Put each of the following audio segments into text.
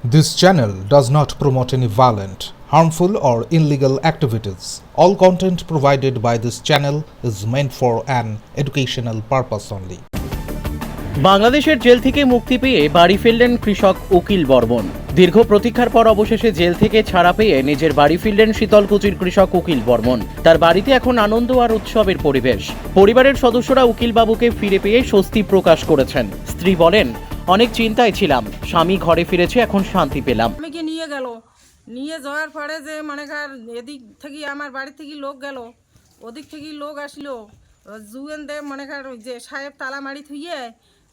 This channel does not promote any violent, harmful, or illegal activities. All content provided by this channel is meant for an educational purpose only. বাংলাদেশের jail থেকে মুক্তি পেয়ে বাড়ি ফিরলেন কৃষক উকিল বর্মন। দীর্ঘ প্রতীক্ষার পর অবশেষে জেল থেকে ছাড়া পেয়ে নিজের বাড়ি ফিরলেন শীতলকুচির কৃষক উকিল বর্মন। তার বাড়িতে এখন আনন্দ আর উৎসবের পরিবেশ। পরিবারের সদস্যরা উকিল বাবুকে ফিরে পেয়ে স্বস্তি প্রকাশ করেছেন। স্ত্রী বলেন, অনেক চিন্তায় ছিলাম, স্বামী ঘরে ফিরেছে, এখন শান্তি পেলাম। আমাকে নিয়ে যাওয়ার পরে যে মানে এদিক থেকে আমার বাড়ি থেকে লোক গেল, ওদিক থেকে লোক আসলো, জুয়েন দে মনে কর যে সাহেব তালা মারি থুইয়ে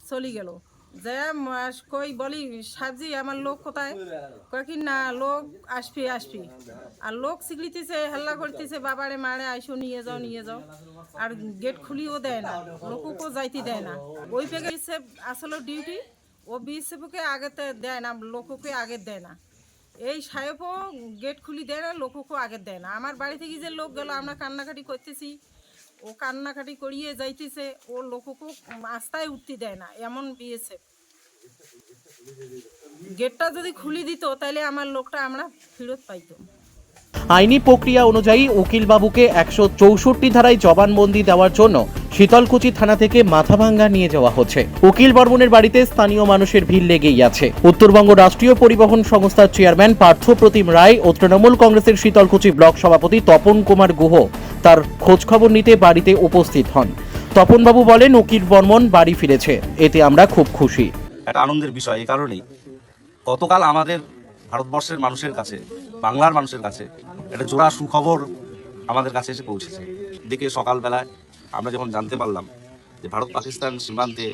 চলে গেল। যে কই বলি সাহেবজি আমার লোক কোথায়? কয় কি না লোক আসবি। আর লোক শিখলিতেছে, হাল্লা করতেছে, বাবারে মারে আইসো নিয়ে যাও। আর গেট খুলিও দেয় না, লোককেও যাইতে দেয় না। ওই পেগে আসলে ডিউটি ও বিএসএফকে আগেতে দেয় না, লোককে আগে দেয় না। এই সাহেবও গেট খুলি দেয় না, লোককেও আগে দেয় না। আমার বাড়ি থেকে যে লোক গেল, আমরা কান্নাকাটি করতেছি, ও কান্নাকাটি করিয়ে যাইতেছে, ও লোককেও আস্তায় উঠতে দেয় না, এমন বিএসএফ। গেটটা যদি খুলি দিত তাহলে আমার লোকটা আমরা ফেরত পাইতাম। আইনি প্রক্রিয়া অনুযায়ী উকিল বাবুকে 164 ধারায় জবানবন্দি দেওয়ার জন্য শীতলকুচি থানা থেকে মাথাভাঙ্গা নিয়ে যাওয়া হচ্ছে। উকিল বর্মনের বাড়িতে স্থানীয় মানুষের ভিড় লেগেই আছে। উত্তরবঙ্গ রাষ্ট্রীয় পরিবহন সংস্থার চেয়ারম্যান পার্থপ্রতিম রায় ও তৃণমূল কংগ্রেসের শীতলকুচি ব্লক সভাপতি তপন কুমার গুহ তার খোঁজখবর নিতে বাড়িতে উপস্থিত হন। তপনবাবু বলেন, উকিল বর্মন বাড়ি ফিরেছে, এতে আমরা খুব খুশি। একটা আনন্দের বিষয় এই কারণেই, গতকাল আমাদের ভারতবর্ষের মানুষের কাছে, বাংলার মানুষের কাছে একটা জোড়া সুখবর আমাদের কাছে এসে পৌঁছেছে। দিকে সকালবেলায় আমরা যখন জানতে পারলাম যে ভারত পাকিস্তান সীমান্তে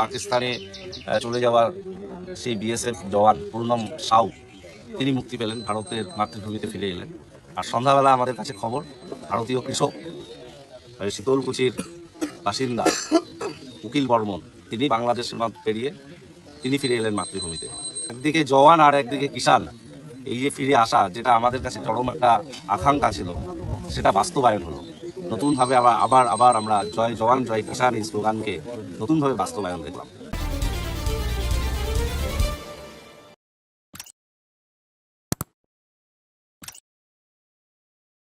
পাকিস্তানে চলে যাওয়ার সেই বিএসএফ জওয়ান পূর্ণম সাউ তিনি মুক্তি পেলেন, ভারতের মাতৃভূমিতে ফিরে এলেন। আর সন্ধ্যাবেলা আমাদের কাছে খবর, ভারতীয় কৃষক শীতলকুচির বাসিন্দা উকিল বর্মন তিনি বাংলাদেশ সীমান্ত পেরিয়ে তিনি ফিরে এলেন মাতৃভূমিতে। একদিকে জওয়ান আর একদিকে কিষান, এই যে ফিরে আসা, যেটা আমাদের কাছে চরম একটা আকাঙ্ক্ষা ছিল, সেটা বাস্তবায়ন হলো। নতুনভাবে আবার আমরা জয় জওয়ান জয় কিষান এই স্লোগানকে নতুনভাবে বাস্তবায়ন দেখলাম।